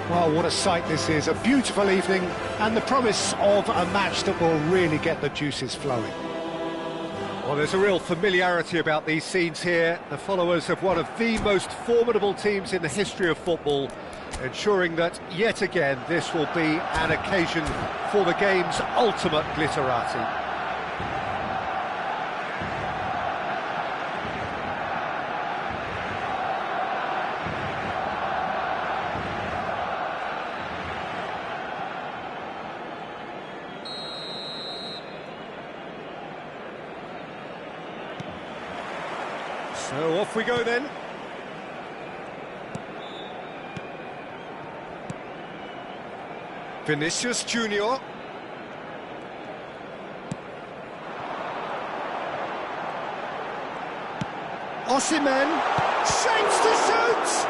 Well, what a sight this is, a beautiful evening and the promise of a match that will really get the juices flowing. Well, there's a real familiarity about these scenes here, the followers of one of the most formidable teams in the history of football, ensuring that, yet again, this will be an occasion for the game's ultimate glitterati. So off we go then. Vinicius Junior. Osimhen shapes to shoot!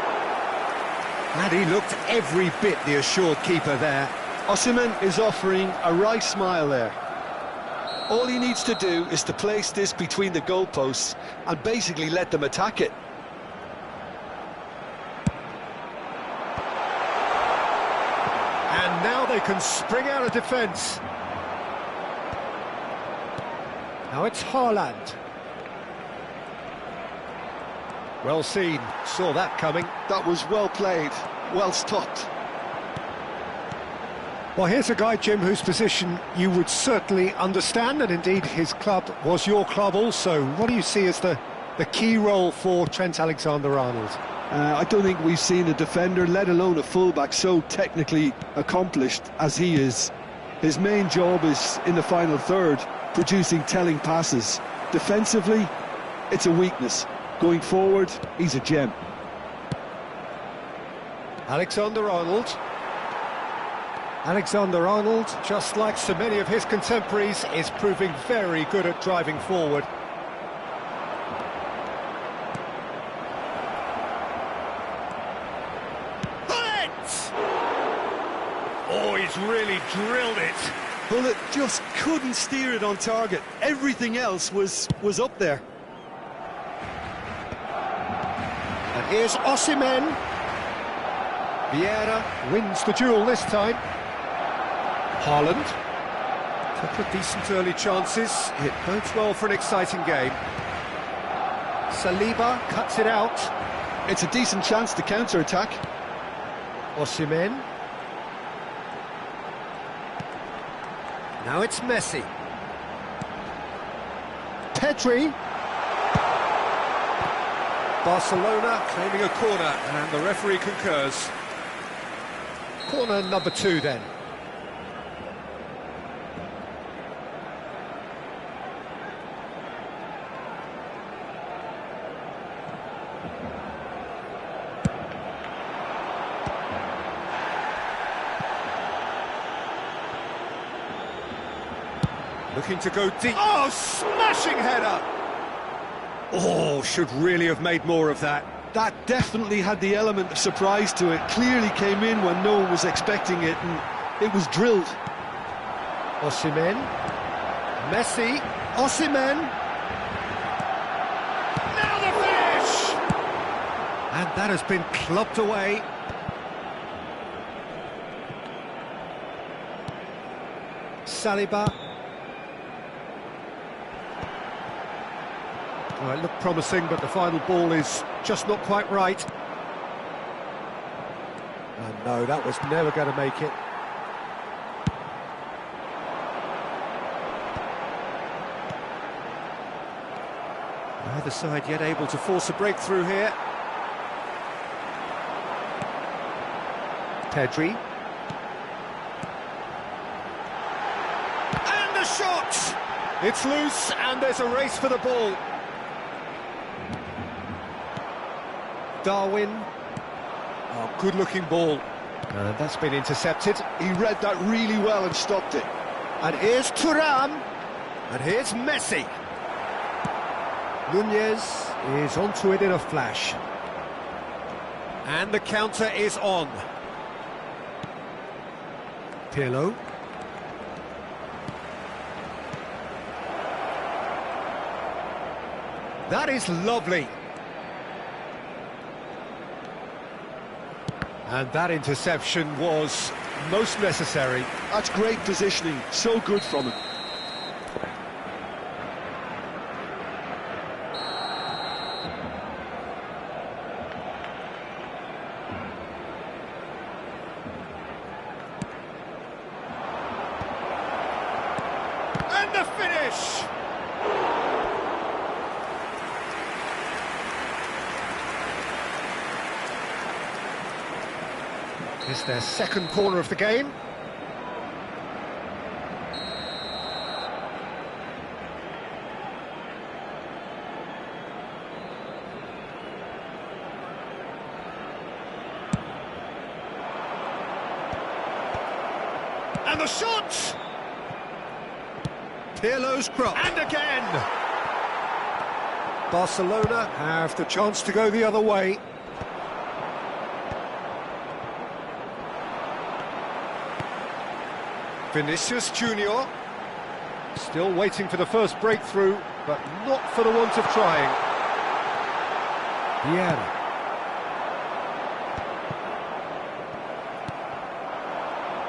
And he looked every bit the assured keeper there. Osimhen is offering a right smile there. All he needs to do is to place this between the goalposts and basically let them attack it. And now they can spring out of defence. Now it's Haaland. Well seen, saw that coming. That was well played, well stopped. Well, here's a guy, Jim, whose position you would certainly understand, and indeed his club was your club also. What do you see as the key role for Trent Alexander-Arnold? I don't think we've seen a defender, let alone a fullback, so technically accomplished as he is. His main job is in the final third, producing telling passes. Defensively, it's a weakness. Going forward, he's a gem. Alexander-Arnold. Alexander-Arnold, just like so many of his contemporaries, is proving very good at driving forward. Oh, he's really drilled it. Bullet just couldn't steer it on target. Everything else was up there. And here's Osimhen. Vieira wins the duel this time. Haaland. Couple of decent early chances. It bodes well for an exciting game. Saliba cuts it out. It's a decent chance to counter-attack. Osimhen. Now it's Messi. Pedri. Barcelona claiming a corner, and the referee concurs. Corner number 2 then. Looking to go deep. Oh, smashing header! Oh, should really have made more of that. That definitely had the element of surprise to it. Clearly came in when no one was expecting it, and it was drilled. Osimhen. Messi. Osimhen. Now the finish! And that has been clubbed away. Saliba. Well, it looked promising, but the final ball is just not quite right. And no, that was never going to make it. Neither side yet able to force a breakthrough here. Pedri. And the shot! It's loose, and there's a race for the ball. Darwin. Oh, good-looking ball. And that's been intercepted. He read that really well and stopped it. And here's Thuram. And here's Messi. Nunez is onto it in a flash. And the counter is on. Pirlo. That is lovely. And that interception was most necessary. That's great positioning, so good from him. And the finish! It's their second corner of the game. And the shot! Pirlo's cross. And again! Barcelona have the chance to go the other way. Vinicius Junior, still waiting for the first breakthrough, but not for the want of trying. Vieira.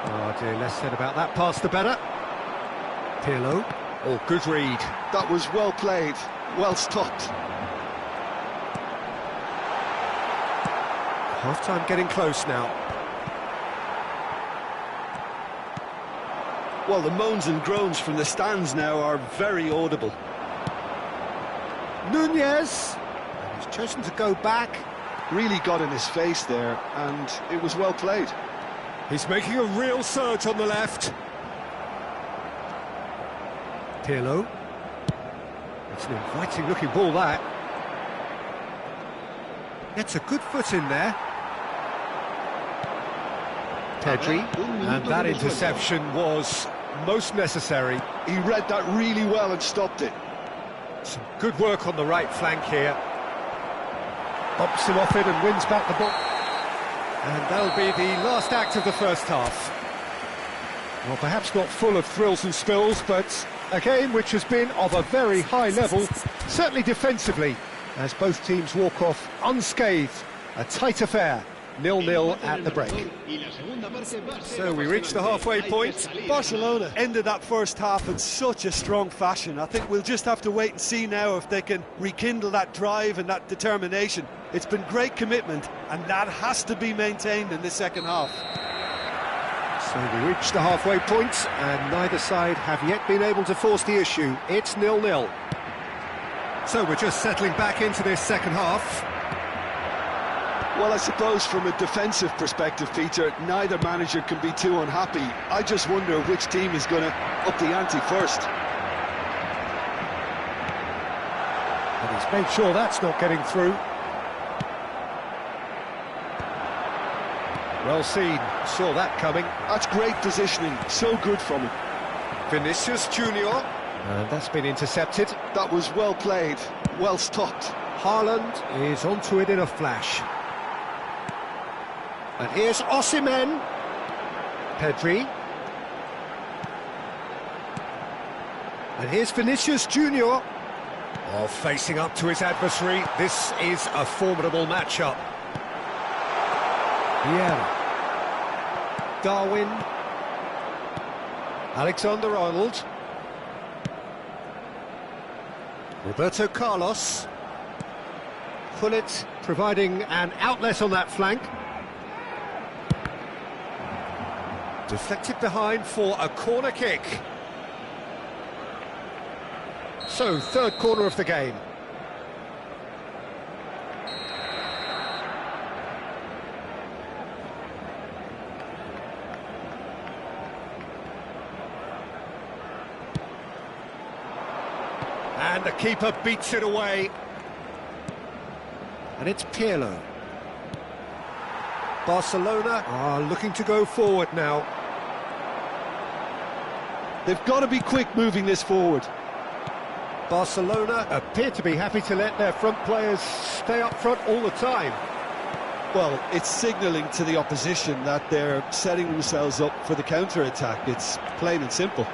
Oh dear, less said about that pass the better. Pirlo. Oh, good read. That was well played, well stopped. Half-time getting close now. Well, the moans and groans from the stands now are very audible. Nunez, and he's chosen to go back. Really got in his face there, and it was well played. He's making a real surge on the left. Pirlo. It's an inviting looking ball, that. Gets a good foot in there. Pedri, and that interception was most necessary. He read that really well and stopped it. Some good work on the right flank here. Bumps him off it and wins back the ball. And that'll be the last act of the first half. Well, perhaps not full of thrills and spills, but a game which has been of a very high level, certainly defensively, as both teams walk off unscathed. A tight affair. 0-0 at the break. So we reach the halfway point. Barcelona ended that first half in such a strong fashion. I think we'll just have to wait and see now if they can rekindle that drive and that determination. It's been great commitment, and that has to be maintained in the second half. So we reach the halfway point, and neither side have yet been able to force the issue. It's 0-0. So we're just settling back into this second half. Well, I suppose from a defensive perspective, Peter, neither manager can be too unhappy. I just wonder which team is going to up the ante first. And he's made sure that's not getting through. Well seen, saw that coming. That's great positioning, so good from him. Vinicius Junior. And that's been intercepted. That was well played, well stopped. Haaland is onto it in a flash. And here's Osimhen. Pedri. And here's Vinicius Junior. Oh, facing up to his adversary. This is a formidable matchup. Vieira. Darwin. Alexander-Arnold. Roberto Carlos. Gullit providing an outlet on that flank. Deflected behind for a corner kick. So, third corner of the game. And the keeper beats it away. And it's Pirlo. Barcelona are looking to go forward now. They've got to be quick moving this forward. Barcelona appear to be happy to let their front players stay up front all the time. Well, it's signalling to the opposition that they're setting themselves up for the counter-attack. It's plain and simple.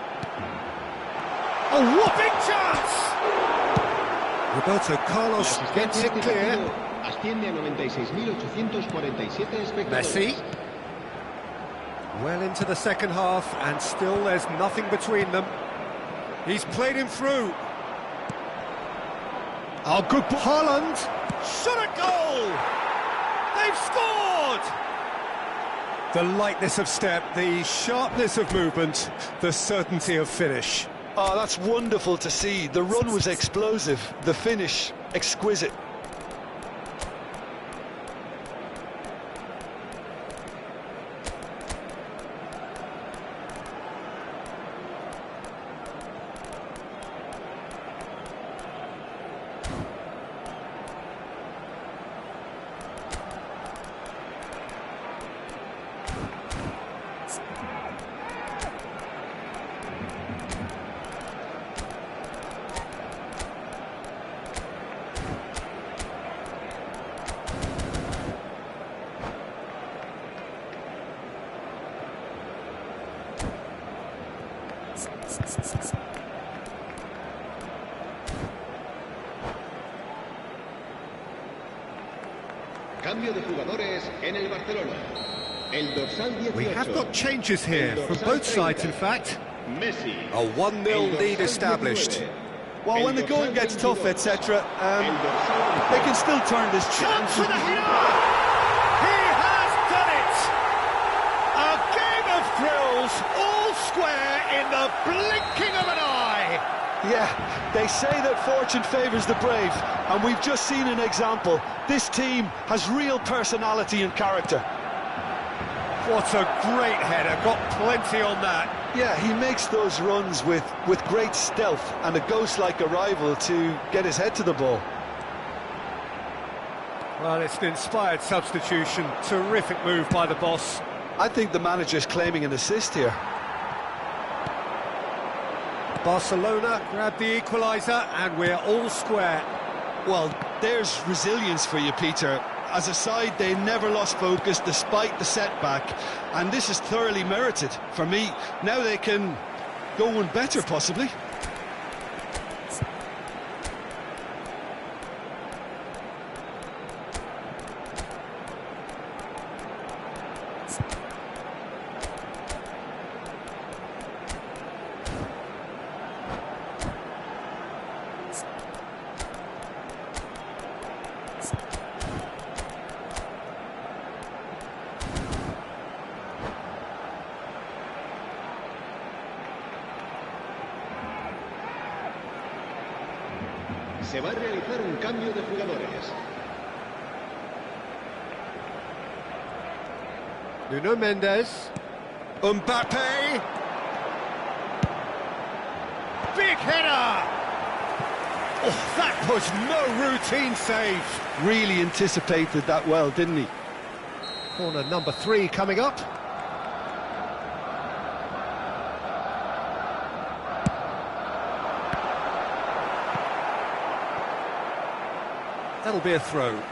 A whopping chance! Roberto Carlos gets it clear. Messi. Well into the second half, and still there's nothing between them. He's played him through. Oh, good ball. Haaland. Shot a goal! They've scored! The lightness of step, the sharpness of movement, the certainty of finish. Oh, that's wonderful to see. The run was explosive, the finish exquisite. Cambio de jugadores en el Barcelona. El dorsal 18. We have got changes here from both sides, in fact. Messi. A 1-0 lead established. Well, when the going gets tough, etc., they can still turn this Chance for the header! He has done it! A game of thrills, all square in the blinking of an eye! Yeah, they say that fortune favours the brave, and we've just seen an example. This team has real personality and character. What a great header, got plenty on that. Yeah, he makes those runs with great stealth and a ghost-like arrival to get his head to the ball. Well, it's an inspired substitution, terrific move by the boss. I think the manager's claiming an assist here. Barcelona grab the equaliser, and we're all square. Well, there's resilience for you, Peter. As a side, they never lost focus despite the setback, and this is thoroughly merited. For me, now they can go one better, possibly. Se va a realizar un cambio de jugadores. Nuno Mendes. Mbappe. Big header! Oh, that was no routine save. Really anticipated that well, didn't he? Corner number 3 coming up. That'll be a throw. That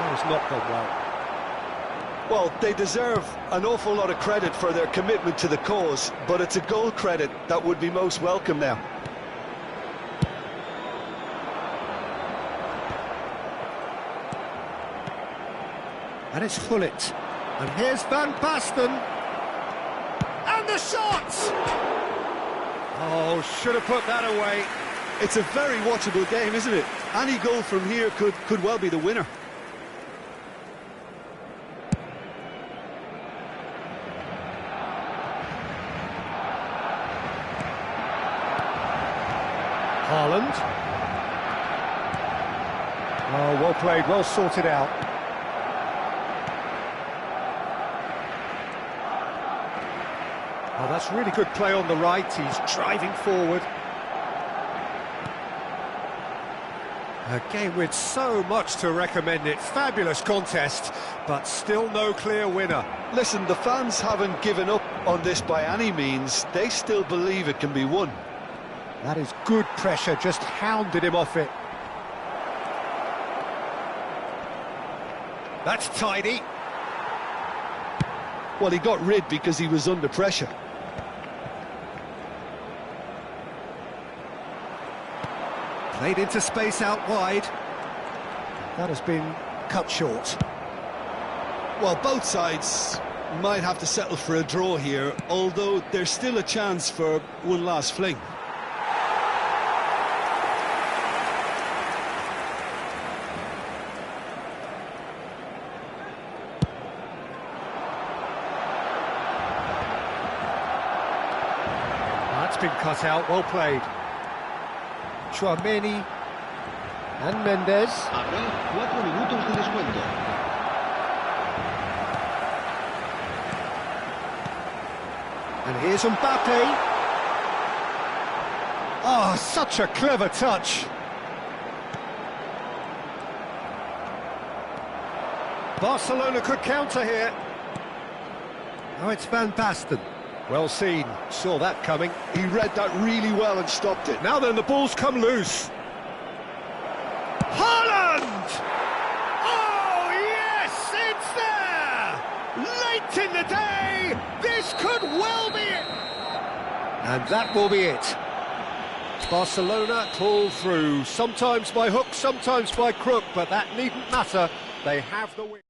has not gone well. Well, they deserve an awful lot of credit for their commitment to the cause, but it's a goal credit that would be most welcome now. And it's Hullet. And here's Van Basten. And the shot! Oh, should have put that away. It's a very watchable game, isn't it? Any goal from here could well be the winner. Haaland. Oh, well played, well sorted out. Oh, that's really good play on the right. He's driving forward. A game with so much to recommend it. Fabulous contest, but still no clear winner. Listen, the fans haven't given up on this by any means. They still believe it can be won. That is good pressure, just hounded him off it. That's tidy. Well, he got rid because he was under pressure. Played into space out wide. That has been cut short. Well, both sides might have to settle for a draw here, although there's still a chance for one last fling. That's been cut out, well played. Chouameni and Mendes. Habrá 4 minutos de descuento. And here's Mbappe. Oh, such a clever touch. Barcelona could counter here. Now it's Van Basten. Well seen, saw that coming. He read that really well and stopped it. Now then, the ball's come loose. Haaland! Oh, yes, it's there! Late in the day, this could well be it! And that will be it. Barcelona pull through, sometimes by hook, sometimes by crook, but that needn't matter. They have the win.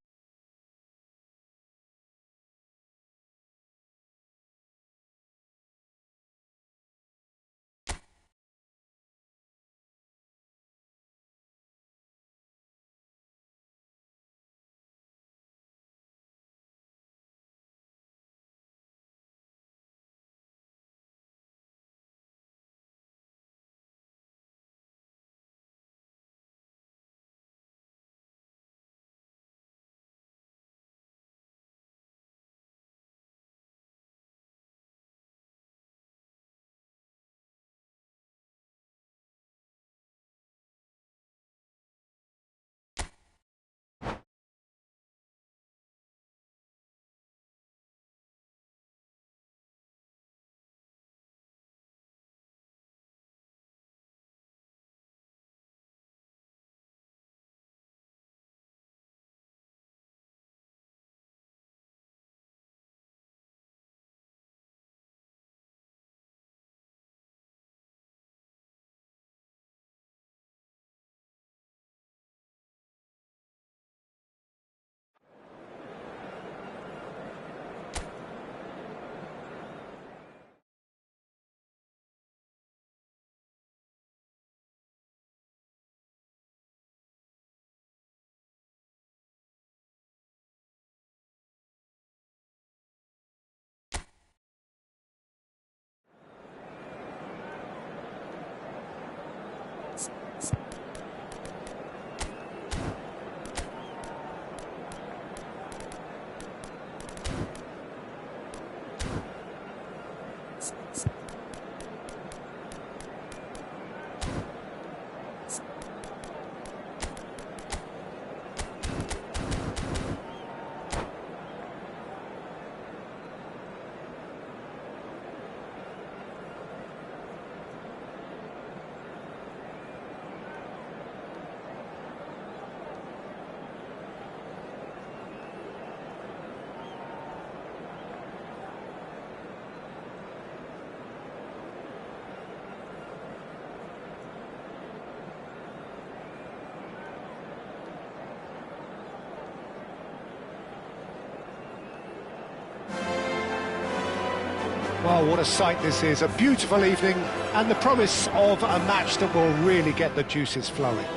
Oh, what a sight this is, a beautiful evening and the promise of a match that will really get the juices flowing.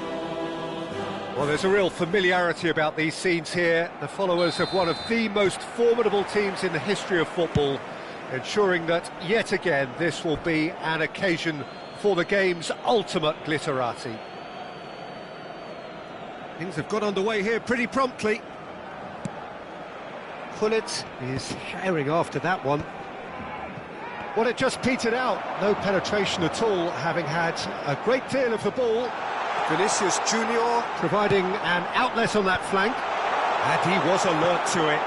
Well, there's a real familiarity about these scenes here. The followers of one of the most formidable teams in the history of football, ensuring that, yet again, this will be an occasion for the game's ultimate glitterati. Things have got underway here pretty promptly. Pullet is herring after that one. Well, it just petered out, no penetration at all, having had a great deal of the ball. Vinicius Junior providing an outlet on that flank, and he was alert to it.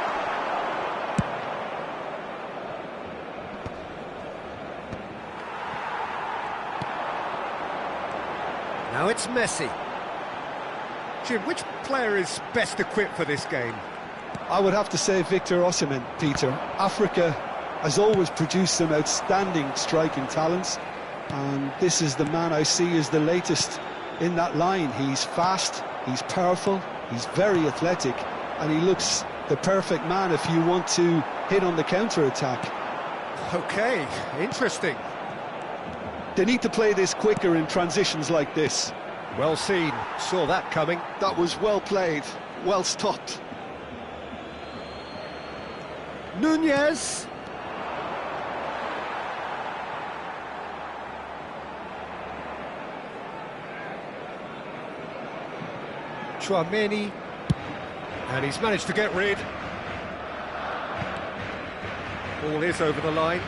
Now it's Messi. Jim, which player is best equipped for this game? I would have to say Victor Osimhen, Peter. Africa has always produced some outstanding striking talents, and this is the man I see as the latest in that line. He's fast, he's powerful, he's very athletic, and he looks the perfect man if you want to hit on the counter-attack. Okay, interesting. They need to play this quicker in transitions like this. Well seen, saw that coming. That was well played, well stopped. Nunez. Chouameni, and he's managed to get rid. Ball is over the line.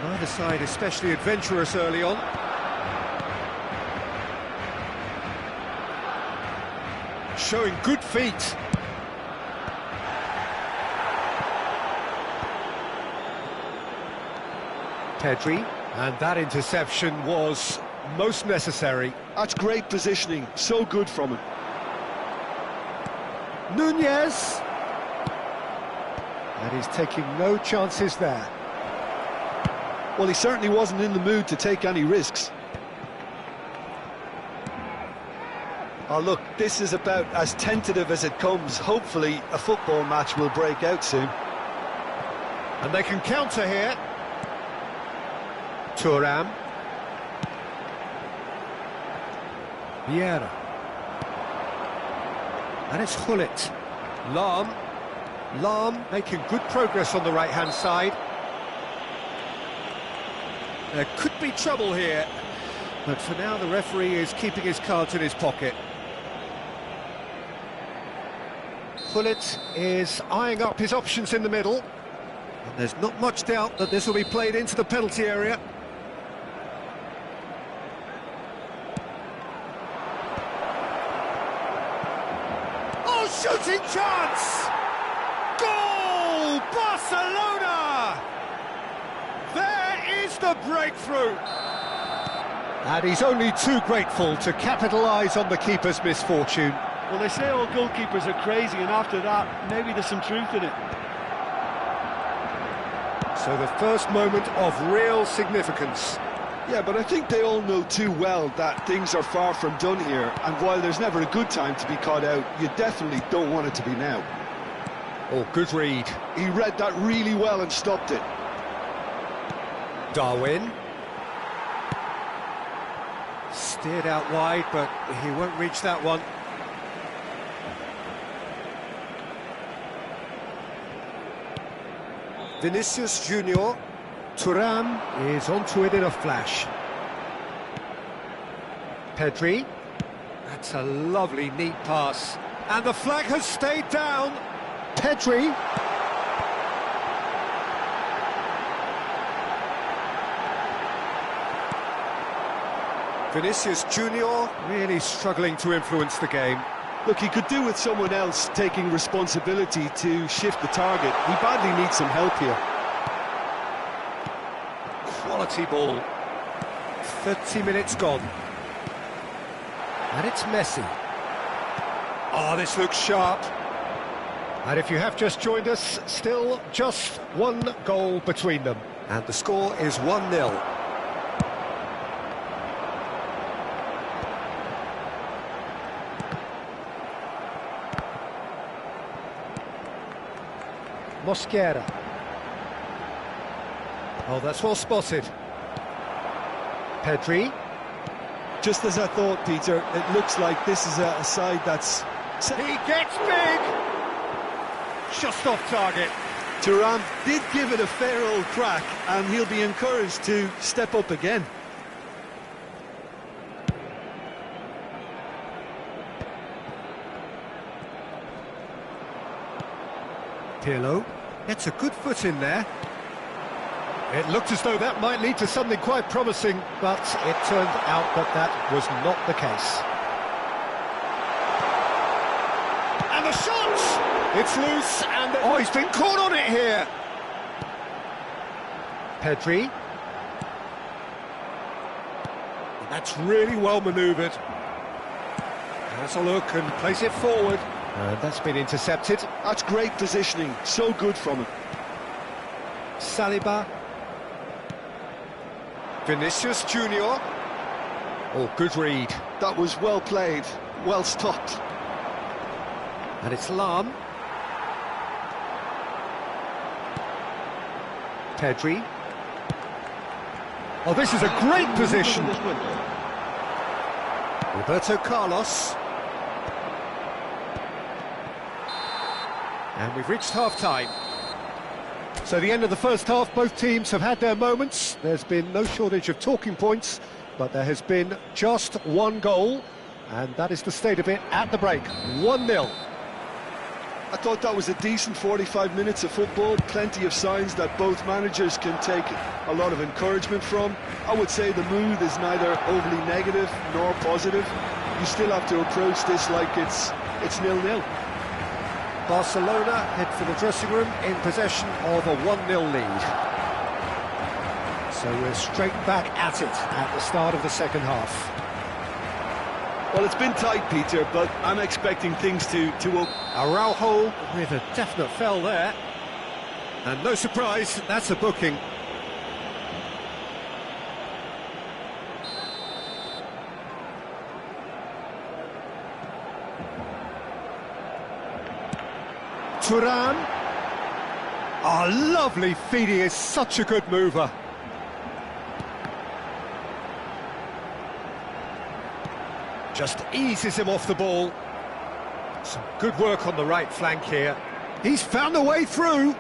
Neither side especially adventurous early on. Showing good feet. Pedri, and that interception was most necessary. That's great positioning, so good from him. Nunez, And he's taking no chances there. Well, he certainly wasn't in the mood to take any risks. Oh, look, this is about as tentative as it comes. Hopefully, a football match will break out soon. and they can counter here. Thuram, Vieira, and it's Gullit. Lam making good progress on the right-hand side. There could be trouble here, but for now the referee is keeping his cards in his pocket. Gullit is eyeing up his options in the middle, and there's not much doubt that this will be played into the penalty area. Oh, shooting chance! Goal! Barcelona! There is the breakthrough! And he's only too grateful to capitalise on the keeper's misfortune. Well, they say all goalkeepers are crazy, and after that, maybe there's some truth in it. So the first moment of real significance. Yeah, but I think they all know too well that things are far from done here, and while there's never a good time to be caught out, you definitely don't want it to be now. Oh, good read. He read that really well and stopped it. Darwin. Steered out wide, but he won't reach that one. Vinicius Junior. Thuram is onto it in a flash. Pedri. That's a lovely, neat pass. And the flag has stayed down. Pedri. Vinicius Junior really struggling to influence the game. Look, he could do with someone else taking responsibility to shift the target. He badly needs some help here. Quality ball. 30 minutes gone. And it's Messi. Oh, this looks sharp. And if you have just joined us, still just one goal between them. And the score is 1-0. Mosquera. Oh, that's well spotted. Pedri. Just as I thought, Peter, it looks like this is a side that's... He gets big! Just off target. Thuram did give it a fair old crack, and he'll be encouraged to step up again. Pirlo gets a good foot in there. It looked as though that might lead to something quite promising, but it turned out that that was not the case. And the shot! It's loose, and... Oh, he's been caught on it here! Pedri. That's really well manoeuvred. Has a look and plays it forward. And that's been intercepted. That's great positioning, so good from him. Saliba. Vinicius Junior. Oh, good read. That was well played, well stopped. And it's Lam. Pedri. Oh, this is a great position. Roberto Carlos. And we've reached half-time. So the end of the first half, both teams have had their moments. There's been no shortage of talking points, but there has been just one goal, and that is the state of it at the break. 1-0. I thought that was a decent 45 minutes of football, plenty of signs that both managers can take a lot of encouragement from. I would say the mood is neither overly negative nor positive. You still have to approach this like it's 0-0. Barcelona head for the dressing room in possession of a 1-0 lead. So we're straight back at it at the start of the second half. Well, it's been tight, Peter, but I'm expecting things to open. Araujo with a definite foul there. And no surprise, that's a booking. Thuram. Oh, lovely feed, he is such a good mover. Just eases him off the ball. Some good work on the right flank here. He's found a way through.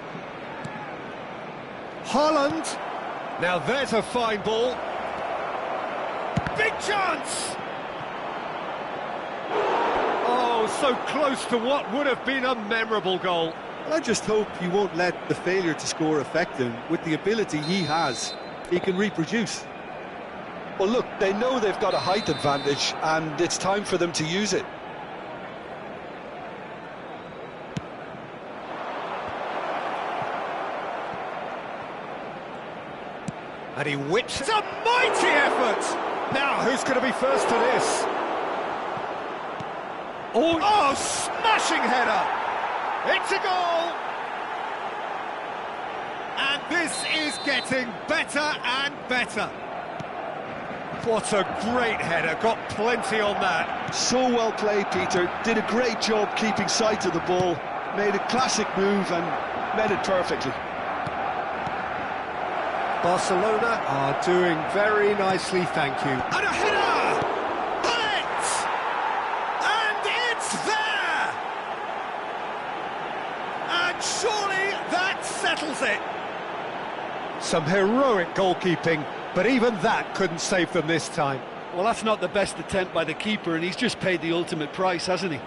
Haaland. Now there's a fine ball. Big chance! Oh, so close to what would have been a memorable goal. Well, I just hope he won't let the failure to score affect him. With the ability he has, he can reproduce. Well, look, they know they've got a height advantage, and it's time for them to use it. And he whips. It's a mighty effort! Now, who's going to be first to this? Oh, smashing header! It's a goal! And this is getting better and better. What a great header, got plenty on that. So well played, Peter. Did a great job keeping sight of the ball. Made a classic move and met it perfectly. Barcelona are doing very nicely, thank you. And a header! Bullet! And it's there! And surely that settles it. Some heroic goalkeeping, but even that couldn't save them this time. Well, that's not the best attempt by the keeper, and he's just paid the ultimate price, hasn't he?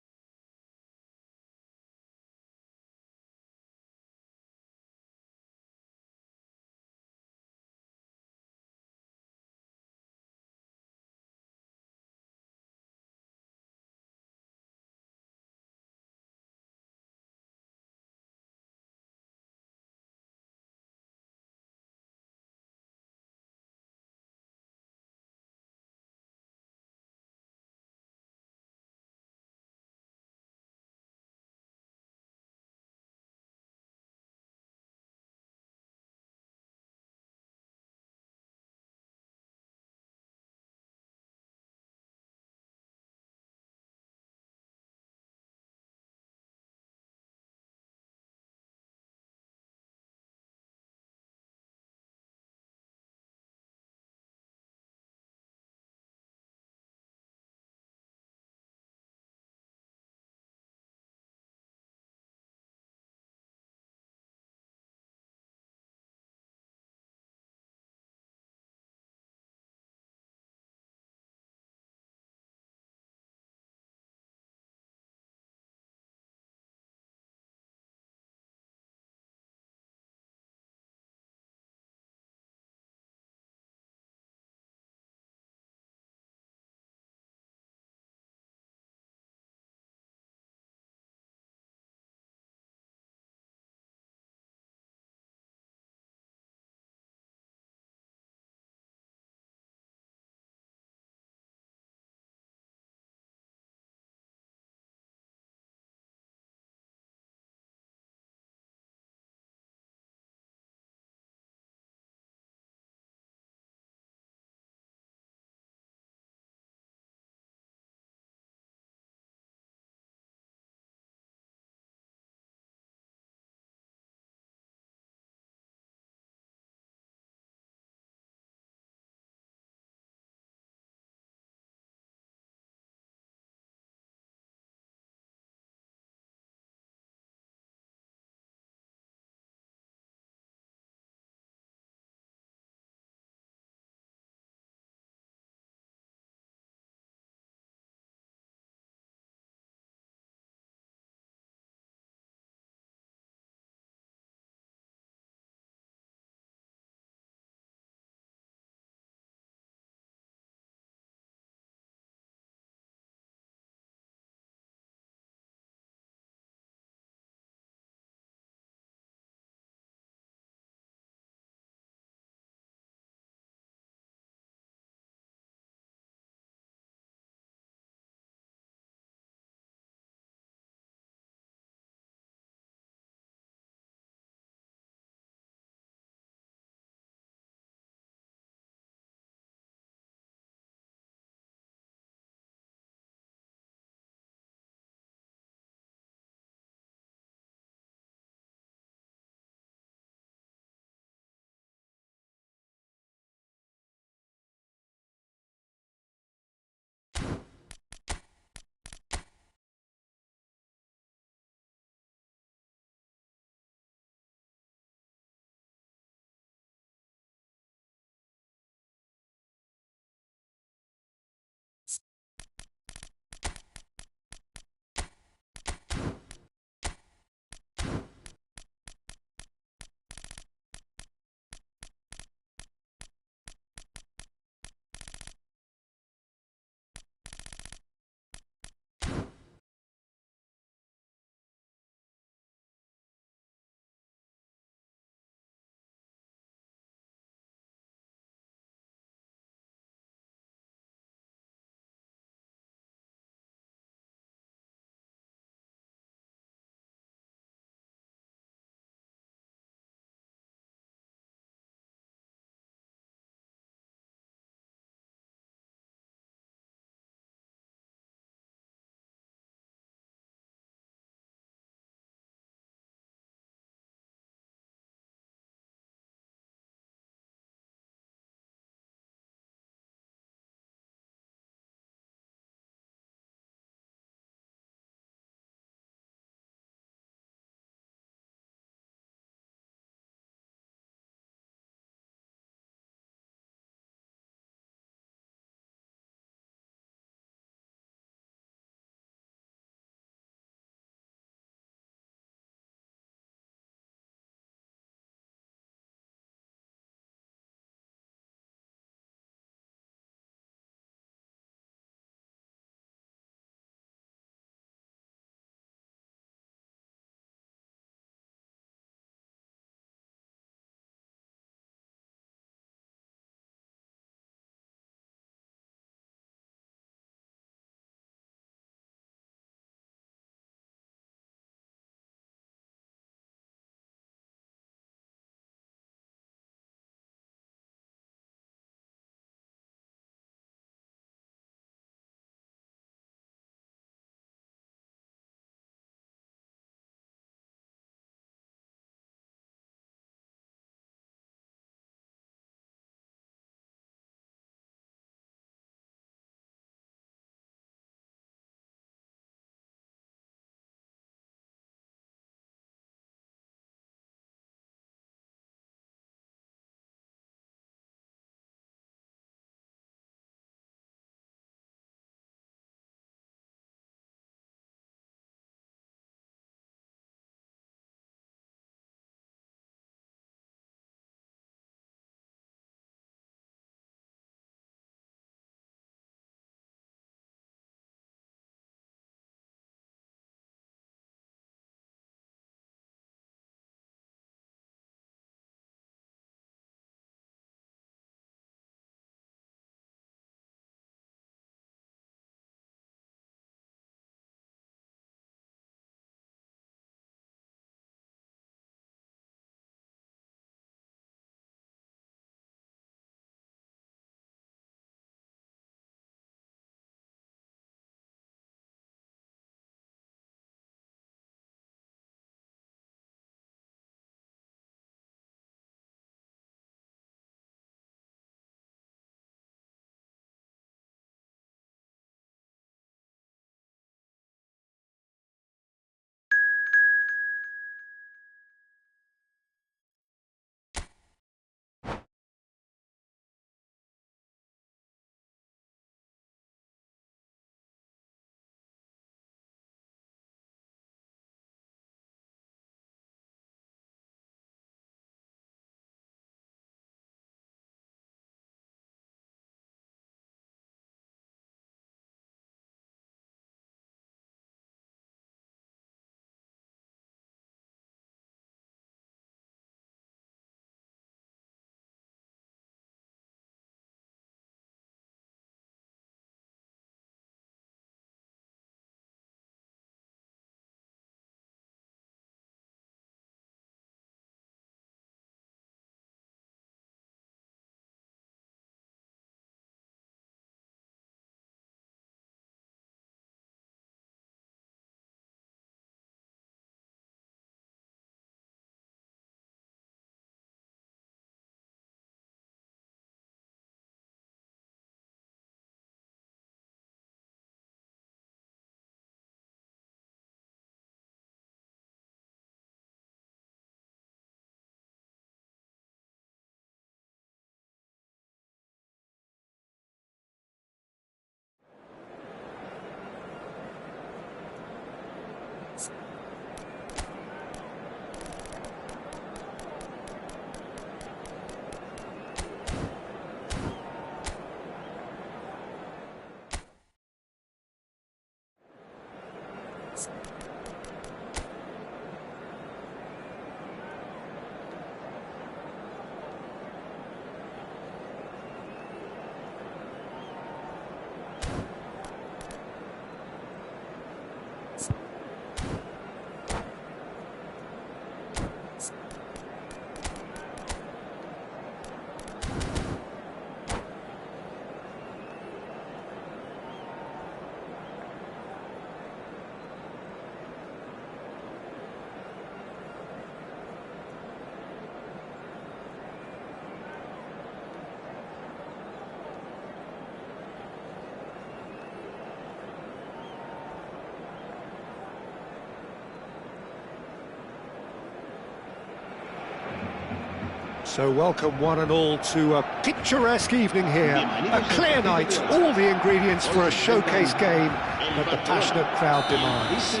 So welcome one and all to a picturesque evening here. A clear night, all the ingredients for a showcase game that the passionate crowd demands.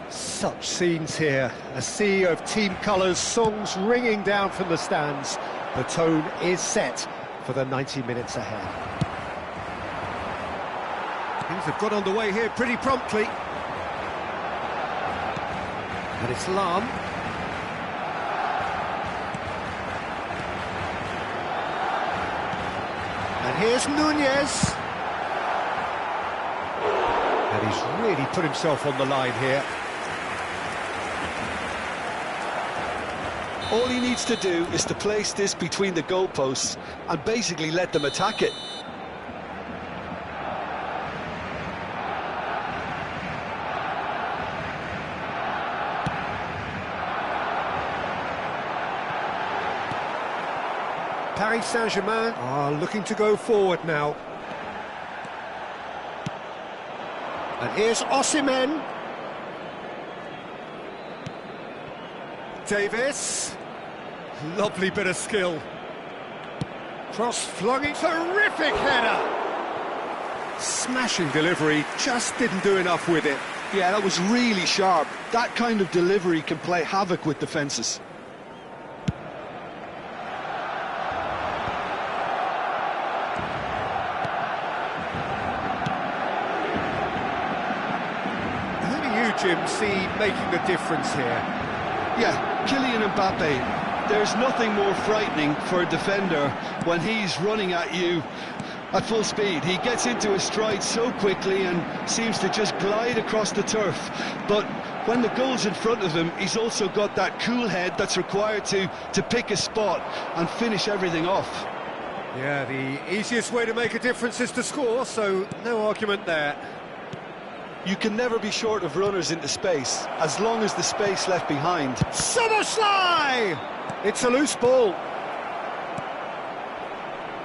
Such scenes here, a sea of team colours, songs ringing down from the stands. The tone is set for the 90 minutes ahead. Things have got underway here pretty promptly. And it's Lam. And here's Nunez. And he's really put himself on the line here. All he needs to do is to place this between the goalposts and basically let them attack it. Paris Saint-Germain are looking to go forward now. And here's Osimhen. Davis. Lovely bit of skill. Cross flung it, terrific header! Smashing delivery, just didn't do enough with it. Yeah, that was really sharp. That kind of delivery can play havoc with defences. Who do you, Jim, see making the difference here? Yeah, Kylian Mbappe. There's nothing more frightening for a defender when he's running at you at full speed. He gets into his stride so quickly and seems to just glide across the turf. But when the goal's in front of him, he's also got that cool head that's required to pick a spot and finish everything off. Yeah, the easiest way to make a difference is to score, so no argument there. You can never be short of runners into space, as long as the space left behind. Szoboszlai! It's a loose ball.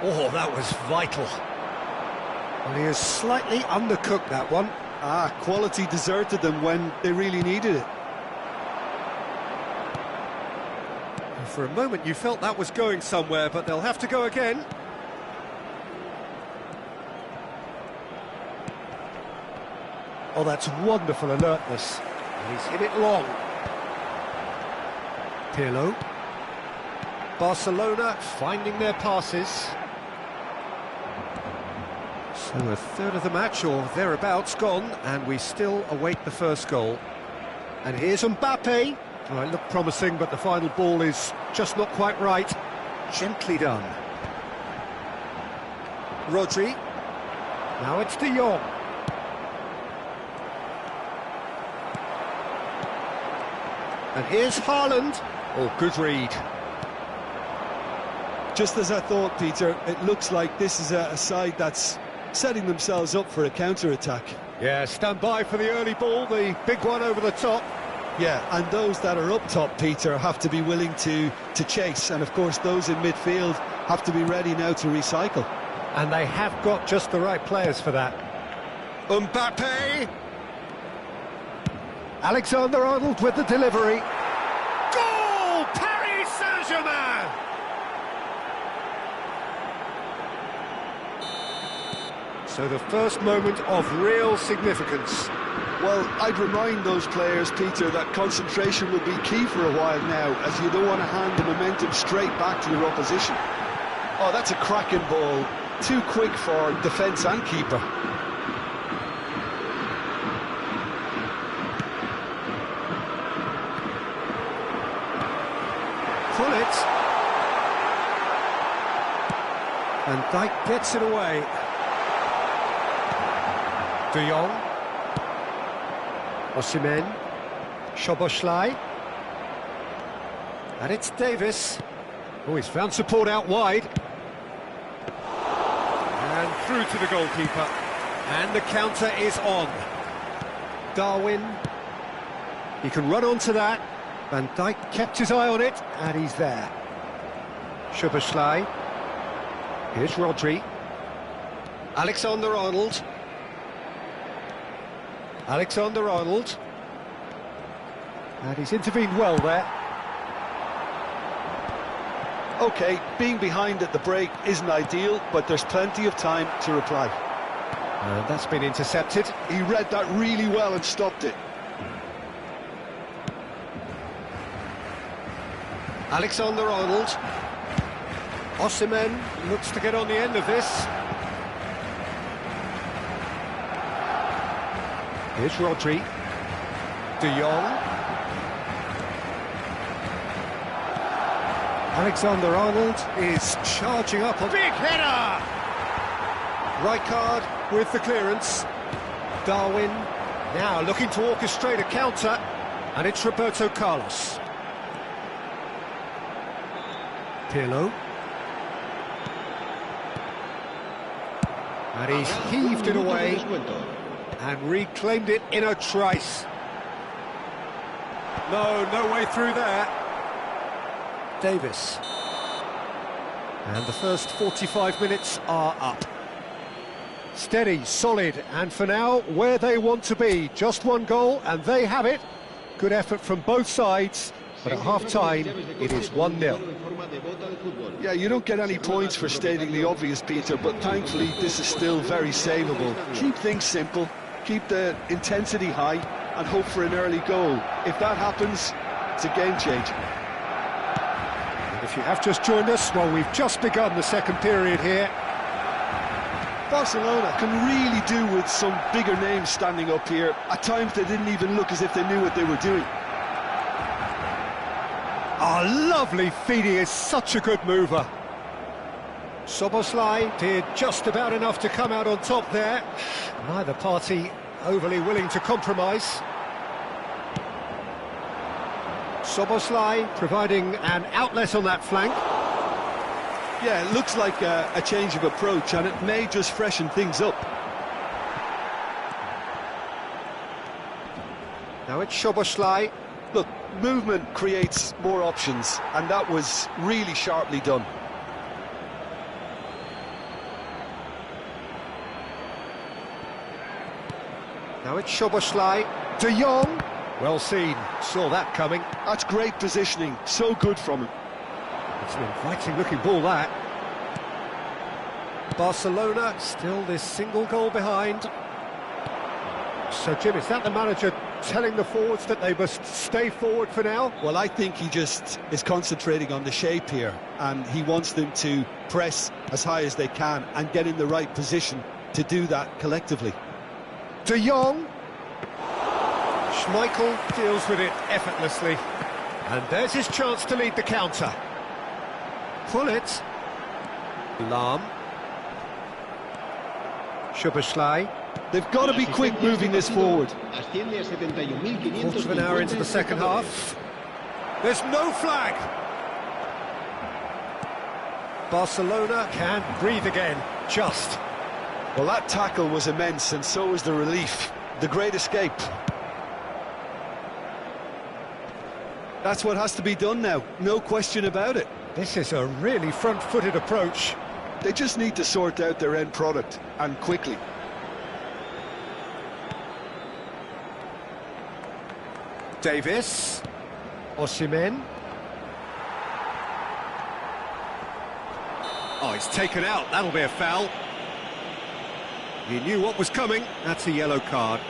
Oh, that was vital. Well, he has slightly undercooked that one. Quality deserted them when they really needed it. For a moment you felt that was going somewhere, but they'll have to go again. Oh, that's wonderful alertness. And he's hit it long. Pirlo. Barcelona finding their passes. So a third of the match, or thereabouts, gone, and we still await the first goal. And here's Mbappe. Oh, it looked promising, but the final ball is just not quite right. Gently done. Rodri. Now it's De Jong. And here's Haaland. Oh, good read. Just as I thought, Peter, it looks like this is a side that's setting themselves up for a counter-attack. Yeah, stand by for the early ball, the big one over the top. Yeah, and those that are up top, Peter, have to be willing to chase. And, of course, those in midfield have to be ready now to recycle. And they have got just the right players for that. Mbappe! Alexander-Arnold with the delivery. Goal! Paris Saint-Germain! So the first moment of real significance. Well, I'd remind those players, Peter, that concentration will be key for a while now, as you don't want to hand the momentum straight back to your opposition. Oh, that's a cracking ball. Too quick for defence and keeper. Pull it. And Dijk gets it away. De Jong. Osimhen. Szoboszlai. And it's Davis. Oh, he's found support out wide. And through to the goalkeeper. And the counter is on. Darwin. He can run onto that. Van Dijk kept his eye on it, and he's there. Szoboszlai. Here's Rodri. Alexander-Arnold. Alexander-Arnold. And he's intervened well there. OK, being behind at the break isn't ideal, but there's plenty of time to reply. And that's been intercepted. He read that really well and stopped it. Alexander-Arnold. Osimhen looks to get on the end of this. Here's Rodri. De Jong. Alexander-Arnold is charging up on... Big header! Rijkaard with the clearance. Darwin now looking to orchestrate a counter. And it's Roberto Carlos. Pirlo. And he's heaved it away and reclaimed it in a trice. No way through there. Davis. And the first 45 minutes are up. Steady, solid, and for now, where they want to be. Just one goal, and they have it. Good effort from both sides, but at half-time, it is 1-0. Yeah, you don't get any points for stating the obvious, Peter, but thankfully this is still very savable. Keep things simple, keep the intensity high, and hope for an early goal. If that happens, it's a game changer. And if you have just joined us, well, we've just begun the second period here. Barcelona can really do with some bigger names standing up here. At times they didn't even look as if they knew what they were doing. Oh, lovely feed, he is such a good mover. Szoboszlai did just about enough to come out on top there. Neither party overly willing to compromise. Szoboszlai providing an outlet on that flank. Yeah, it looks like a change of approach, and it may just freshen things up. Now it's Szoboszlai. Look, movement creates more options, and that was really sharply done. Now it's Szoboszlai. De Jong. Well seen. Saw that coming. That's great positioning. So good from him. It's an inviting-looking ball, that. Barcelona still this single goal behind. So, Jim, is that the manager telling the forwards that they must stay forward for now? Well, I think he just is concentrating on the shape here, and he wants them to press as high as they can and get in the right position to do that collectively. De Jong. Schmeichel deals with it effortlessly. And there's his chance to lead the counter. Pull it. Lahm. Szoboszlai. They've got to be quick moving this forward. Quarter of an hour into the second half. There's no flag. Barcelona can breathe again, just. Well, that tackle was immense, and so was the relief. The great escape. That's what has to be done now, no question about it. This is a really front-footed approach. They just need to sort out their end product, and quickly. Davis. Osimhen. Oh, he's taken out. That'll be a foul. He knew what was coming. That's a yellow card.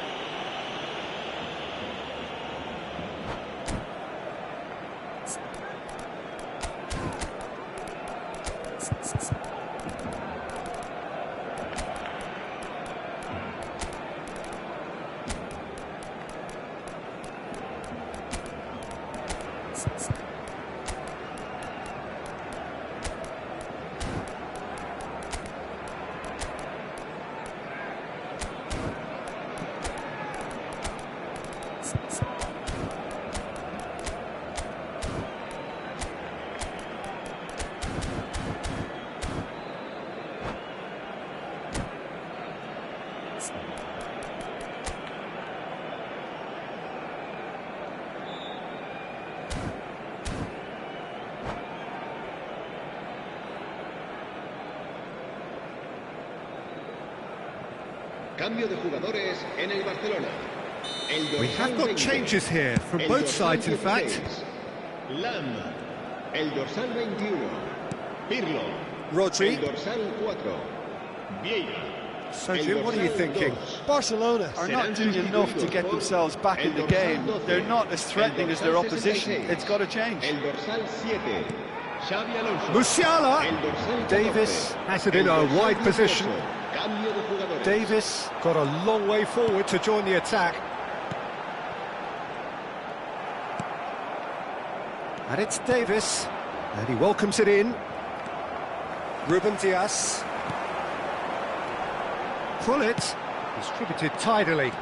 Cambio de jugadores en el Barcelona. We have got changes here from both sides, in fact. Lam, el dorsal 21. Pirlo, Rodri. el dorsal 4. Vieira. So, Jim, what are you thinking? Barcelona are not doing enough to get themselves back in the game. They're not as threatening as their opposition. It's got to change. El dorsal 7. Xavi Alonso. Musiala. El dorsal Davis 14. has it in a wide position. Cambio de jugadores. Davis got a long way forward to join the attack. And it's Davis, and he welcomes it in. Ruben Dias. Pull it, distributed tidily.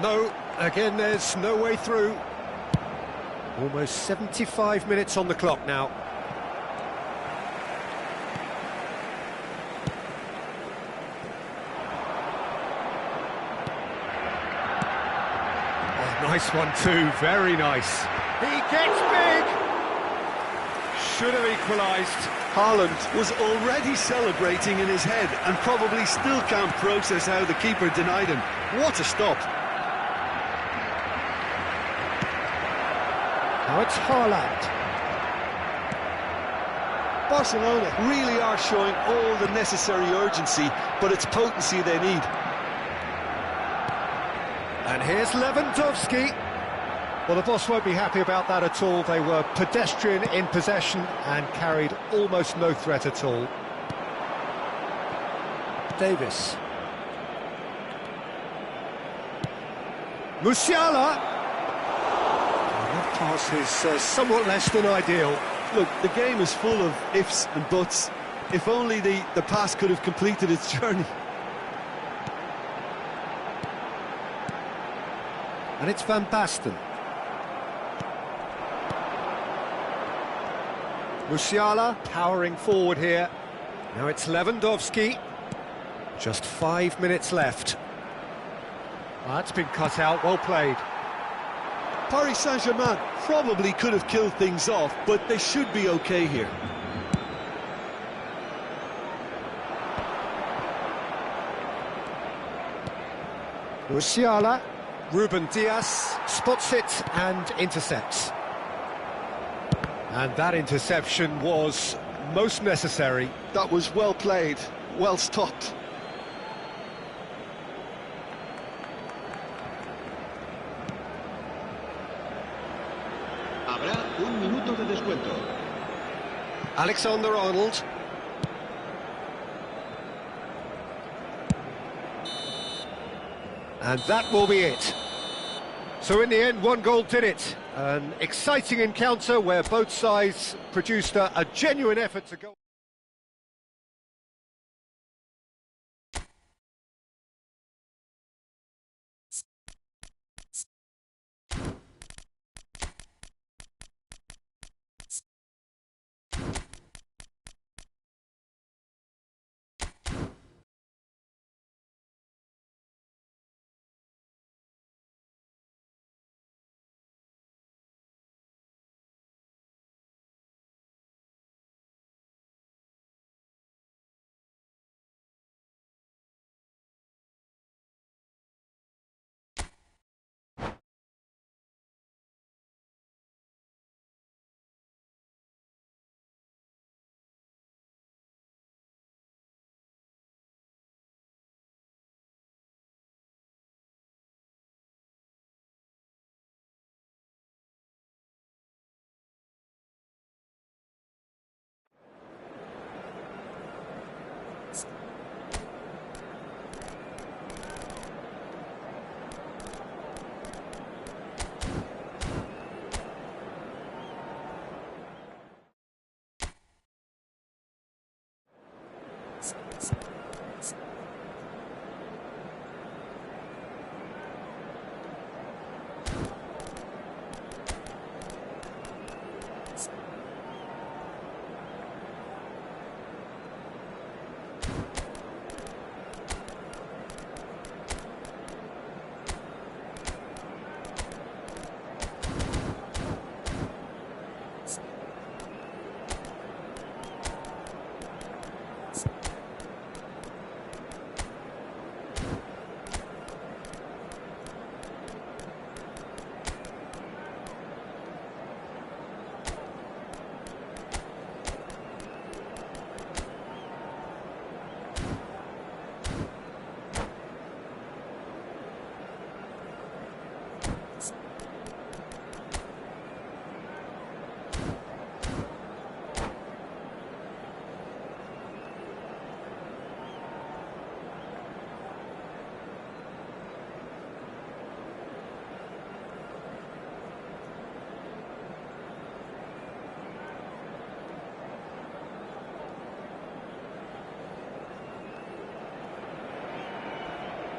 No, again there's no way through. Almost 75 minutes on the clock now. Oh, nice one too, very nice. He gets big! Should have equalised. Haaland was already celebrating in his head and probably still can't process how the keeper denied him. What a stop. Now it's Haaland. Barcelona really are showing all the necessary urgency, but it's potency they need. And here's Lewandowski. Well, the boss won't be happy about that at all. They were pedestrian in possession and carried almost no threat at all. Davis. Musiala. Oh, that pass is somewhat less than ideal. Look, the game is full of ifs and buts. If only the pass could have completed its journey. And it's Van Basten. Musiala powering forward here. Now it's Lewandowski. Just 5 minutes left. That's been cut out, well played. Paris Saint-Germain probably could have killed things off, but they should be okay here. Musiala. Ruben Dias spots it and intercepts. And that interception was most necessary. That was well played, well stopped. Habrá un minuto de descuento. Alexander-Arnold. And that will be it. So in the end, one goal did it. An exciting encounter where both sides produced a genuine effort to go.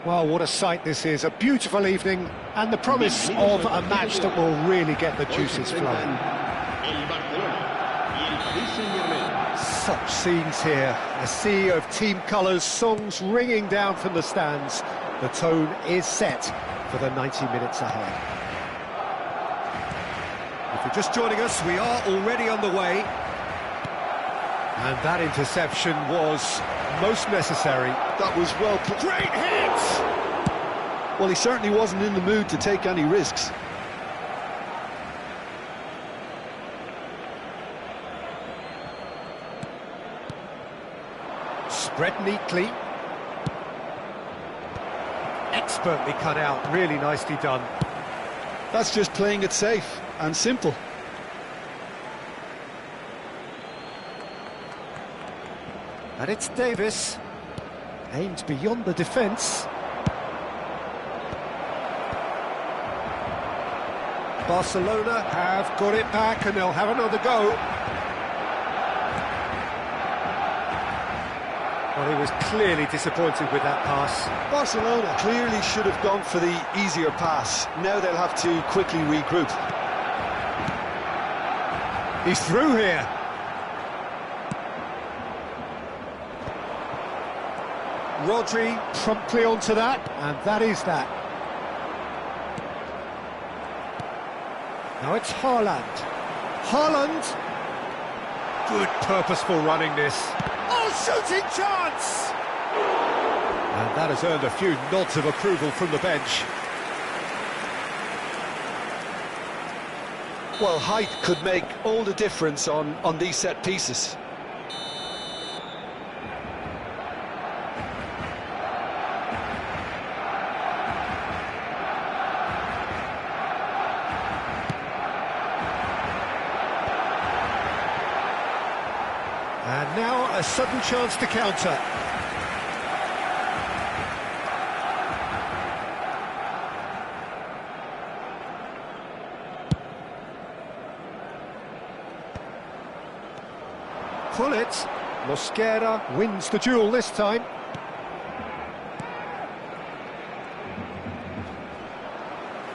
Well, what a sight this is, a beautiful evening, and the promise of a match that will really get the juices flowing. Such scenes here, a sea of team colours, songs ringing down from the stands. The tone is set for the 90 minutes ahead. If you're just joining us, we are already on the way. And that interception was most necessary. That was well played. Great hit! Well, he certainly wasn't in the mood to take any risks. Spread neatly. Expertly cut out, really nicely done. That's just playing it safe and simple. And it's Davis. Aimed beyond the defence. Barcelona have got it back and they'll have another go. Well, he was clearly disappointed with that pass. Barcelona clearly should have gone for the easier pass. Now they'll have to quickly regroup. He's through here. Rodri promptly onto that, and that is that. Now it's Haaland. Haaland! Good purposeful running this. Oh, shooting chance! And that has earned a few nods of approval from the bench. Well, height could make all the difference on these set pieces. And now a sudden chance to counter. Pull it. Mosquera wins the duel this time.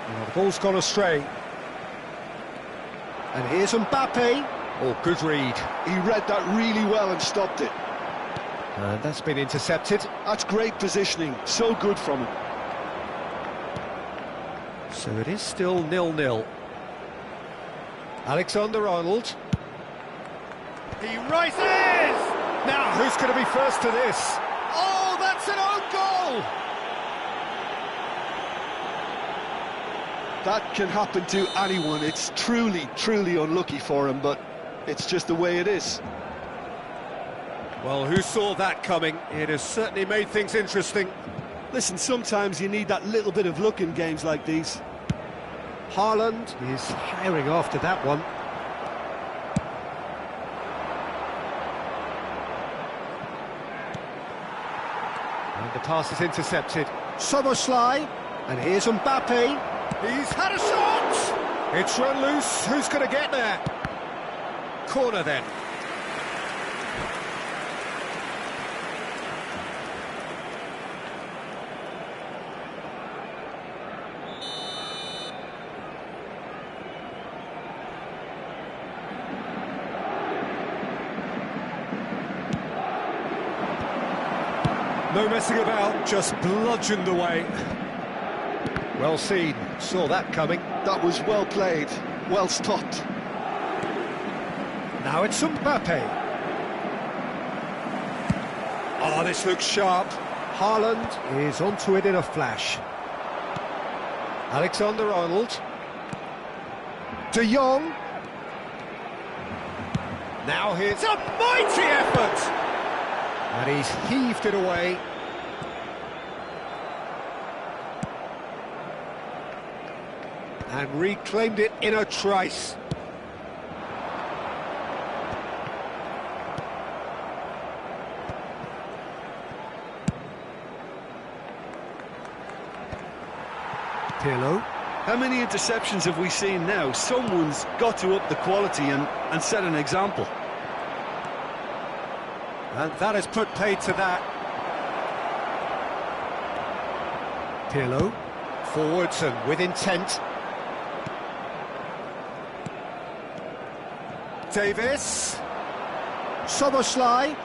Well, the ball's gone astray. And here's Mbappe. Oh, good read. He read that really well and stopped it. And that's been intercepted. That's great positioning, so good from him. So it is still 0-0. Alexander-Arnold. He rises! Now, who's going to be first to this? Oh, that's an own goal! That can happen to anyone. It's truly, truly unlucky for him, but it's just the way it is. Well, who saw that coming? It has certainly made things interesting. Listen, sometimes you need that little bit of luck in games like these. Haaland is firing after that one. And the pass is intercepted. Soboslai, and here's Mbappe. He's had a shot! It's run loose. Who's going to get there? Corner then. No messing about, just bludgeoned away. Well seen, saw that coming. That was well played, well stopped. Now it's Mbappe. Oh, this looks sharp. Haaland is onto it in a flash. Alexander-Arnold. De Jong. Now here's a mighty effort! And he's heaved it away. And reclaimed it in a trice. Pirlo. How many interceptions have we seen now? Someone's got to up the quality and set an example. And that has put paid to that. Pirlo, forwards and with intent. Davis, Soboslai.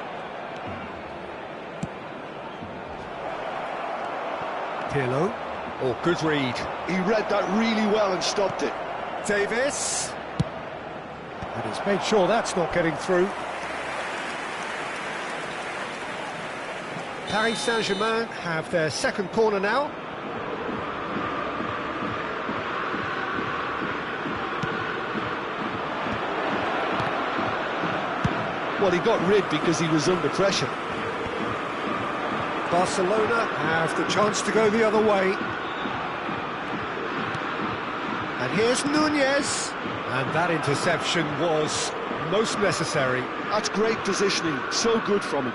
Pirlo, oh, good read. He read that really well and stopped it. Davis, and he's made sure that's not getting through. Paris Saint-Germain have their second corner now. Well, he got rid because he was under pressure. Barcelona have the chance to go the other way. And here's Nunez. And that interception was most necessary. That's great positioning, so good from him.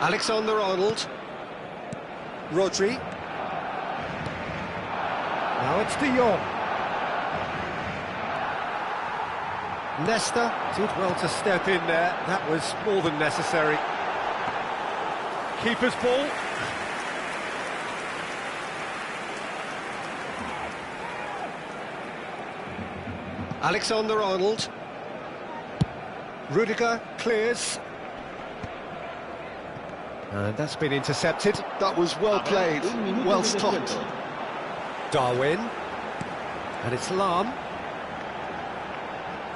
Alexander-Arnold. Rodri. Now it's De Jong. Nesta did well to step in there. That was more than necessary. Keeper's ball. Alexander-Arnold. Rudiger clears. And that's been intercepted. That was well played, well stopped. Darwin. And it's Lahm.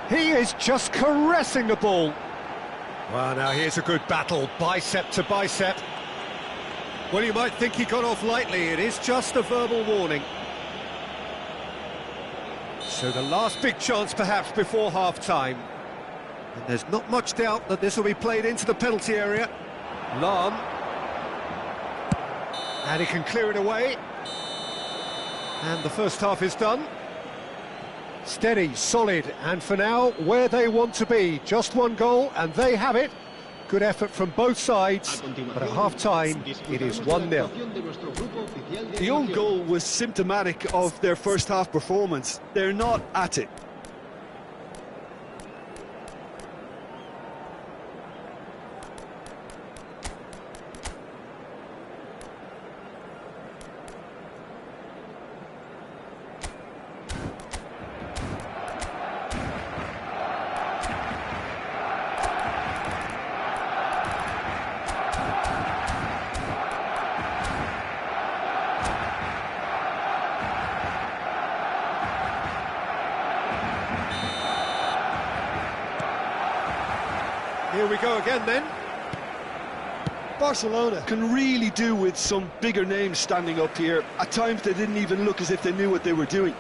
He is just caressing the ball. Well, now here's a good battle, bicep to bicep. Well, you might think he got off lightly. It is just a verbal warning. So the last big chance perhaps before half-time. And there's not much doubt that this will be played into the penalty area. Lahm. And he can clear it away. And the first half is done. Steady, solid, and for now, where they want to be. Just one goal, and they have it. Good effort from both sides, but at half-time, it is 1-0. The own goal was symptomatic of their first half performance. They're not at it. Here we go again then. Barcelona can really do with some bigger names standing up here. At times they didn't even look as if they knew what they were doing.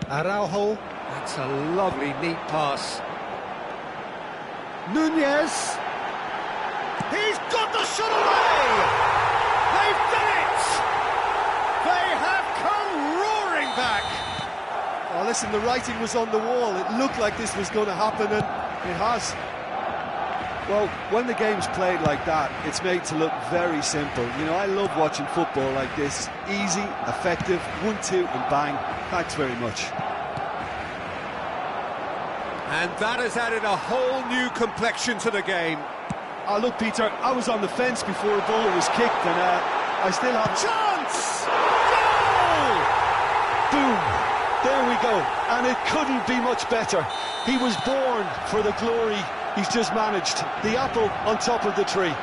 Araujo, that's a lovely, neat pass. Nunez. He's got the shot away! They've done it! They have come roaring back! Oh, listen, the writing was on the wall. It looked like this was going to happen, and it has. Well, when the game's played like that, it's made to look very simple. You know, I love watching football like this. Easy, effective, 1-2 and bang. Thanks very much. And that has added a whole new complexion to the game. Oh, look, Peter, I was on the fence before the ball was kicked, and I still have... Chance! Goal! Boom! There we go. And it couldn't be much better. He was born for the glory he's just managed. The apple on top of the tree.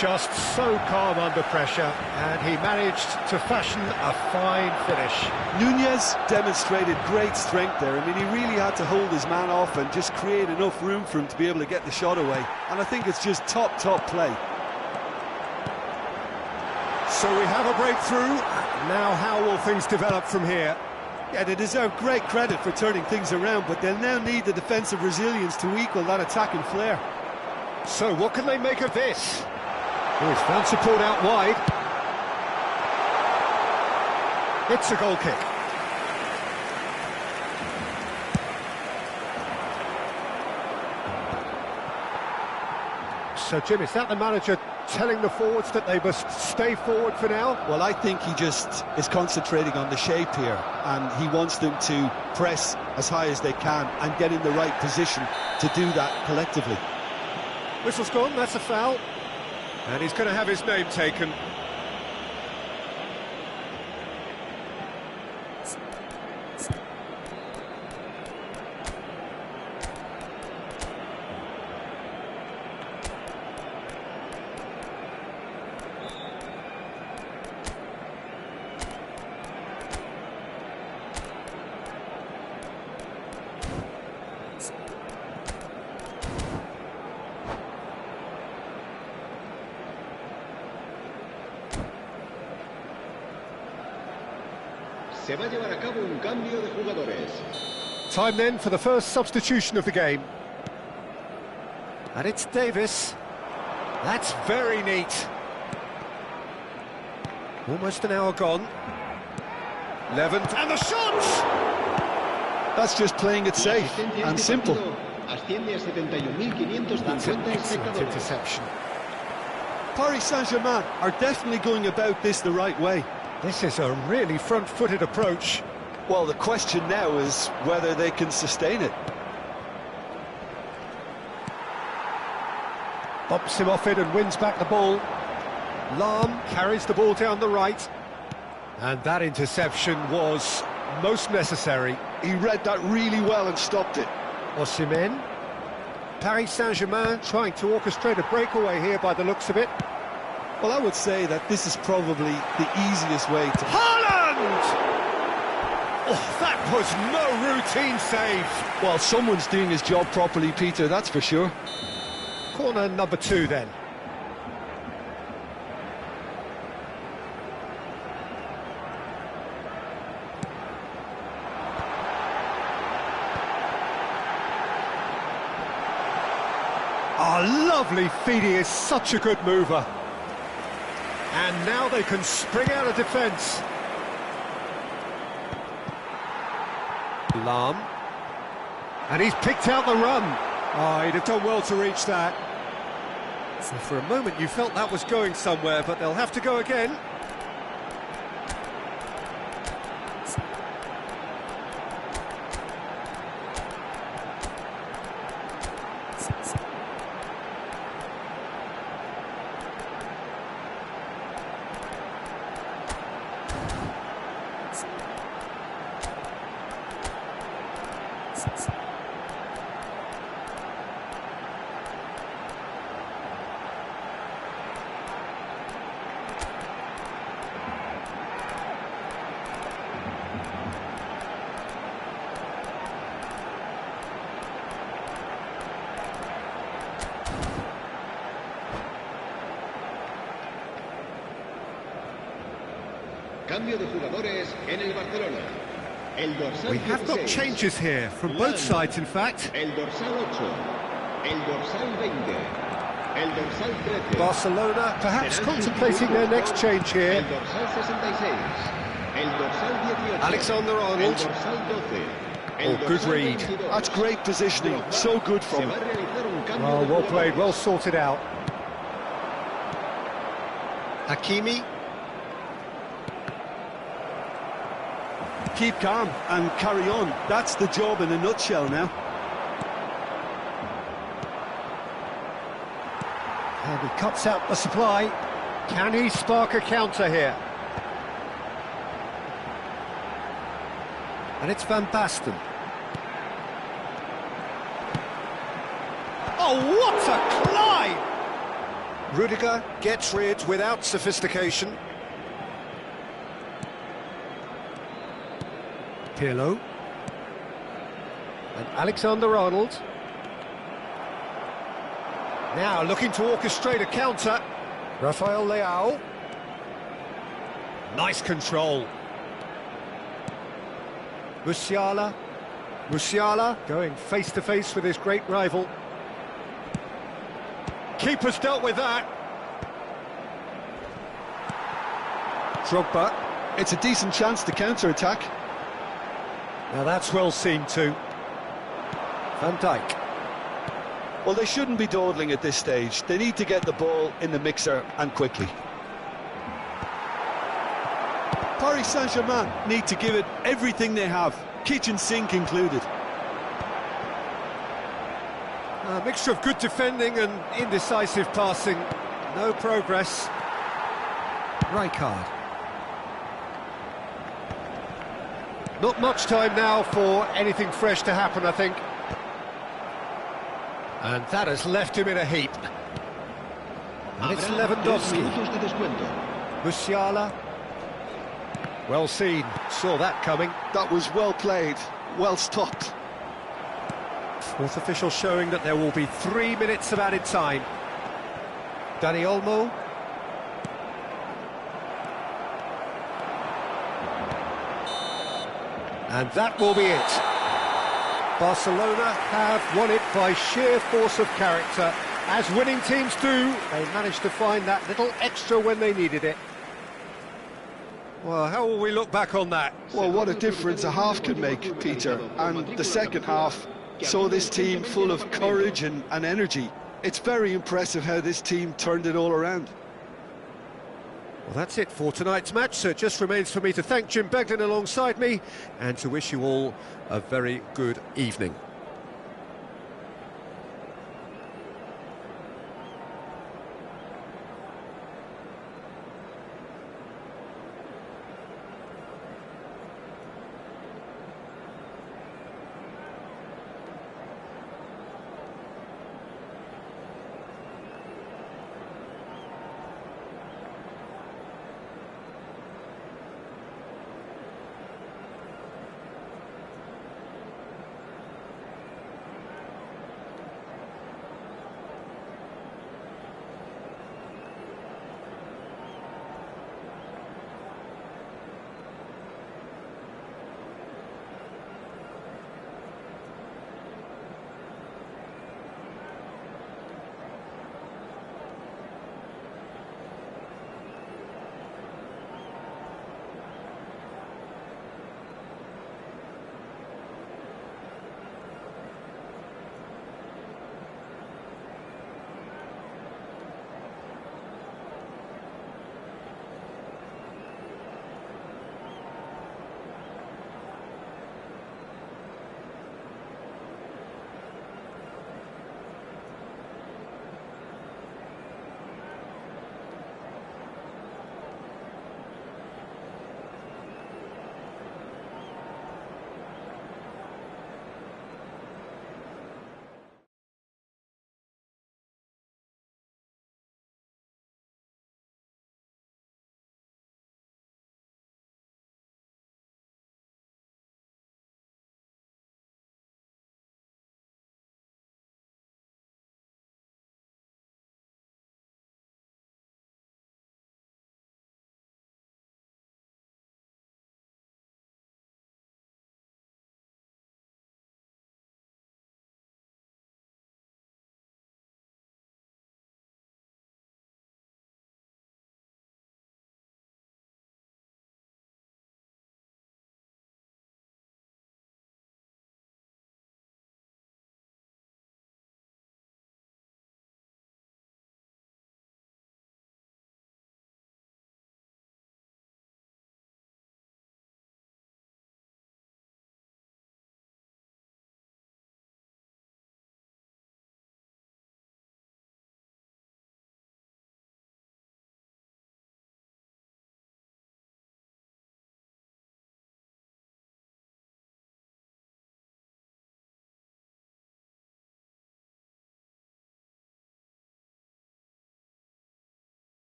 Just so calm under pressure, and he managed to fashion a fine finish. Nunez demonstrated great strength there. I mean, he really had to hold his man off and just create enough room for him to be able to get the shot away. And I think it's just top play. So we have a breakthrough. Now how will things develop from here? Yeah, they deserve great credit for turning things around, but they'll now need the defensive resilience to equal that attacking flair. So what can they make of this? Oh, he's found support out wide. It's a goal kick. So, Jim, is that the manager telling the forwards that they must stay forward for now? Well, I think he just is concentrating on the shape here, and he wants them to press as high as they can and get in the right position to do that collectively. Whistle's gone, that's a foul. And he's going to have his name taken. Se va a llevar a cabo un cambio de jugadores. Time then for the first substitution of the game. And it's Davis. That's very neat. Almost an hour gone. Levent, and the shot! That's just playing it safe and simple. Asciende a 71.550 That's an excellent espectadores. interception. Paris Saint-Germain are definitely going about this the right way. This is a really front-footed approach. Well, the question now is whether they can sustain it. Bumps him off it and wins back the ball. Lahm carries the ball down the right. And that interception was most necessary. He read that really well and stopped it. Osimhen. Paris Saint-Germain trying to orchestrate a breakaway here by the looks of it. Well, I would say that this is probably the easiest way to... Haaland! Oh, that was no routine save. Well, someone's doing his job properly, Peter, that's for sure. Corner number 2 then. Oh, lovely feed, he is such a good mover. And now they can spring out of defence. Lahm. And he's picked out the run. Oh, he'd have done well to reach that. So for a moment you felt that was going somewhere, but they'll have to go again. Cambio de jugadores en el Barcelona. El dorsal We have got 16. changes here, from both sides in fact. El dorsal 8. El dorsal 20. El dorsal 13. Barcelona perhaps Será el contemplating their next change El here. dorsal 66. El dorsal 18. Alexander-Arnold. El dorsal 12. El Oh, good dorsal read. 22. That's great positioning, so good Se from va him. a realizar un cambio Oh, de well jugadores. played, well sorted out. Hakimi. Keep calm and carry on. That's the job in a nutshell now. And he cuts out the supply. Can he spark a counter here? And it's Van Basten. Oh, what a climb! Rudiger gets rid without sophistication. Pirlo. And Alexander-Arnold. Now looking to orchestrate a counter. Rafael Leao. Nice control. Musiala. Musiala going face-to-face with his great rival. Keeper's dealt with that. Drogba. It's a decent chance to counter-attack. Now that's well seen too. Van Dijk. Well, they shouldn't be dawdling at this stage. They need to get the ball in the mixer and quickly. Paris Saint-Germain need to give it everything they have, kitchen sink included. A mixture of good defending and indecisive passing. No progress. Rijkaard. Not much time now for anything fresh to happen, I think. And that has left him in a heap. And it's Lewandowski. Musiala. Well seen, saw that coming. That was well played, well stopped. Fourth official showing that there will be 3 minutes of added time. Dani Olmo. And that will be it. Barcelona have won it by sheer force of character. As winning teams do, they managed to find that little extra when they needed it. Well, how will we look back on that? Well, what a difference a half can make, Peter. And the second half saw this team full of courage and energy. It's very impressive how this team turned it all around. Well, that's it for tonight's match, so it just remains for me to thank Jim Beglin alongside me and to wish you all a very good evening.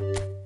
England.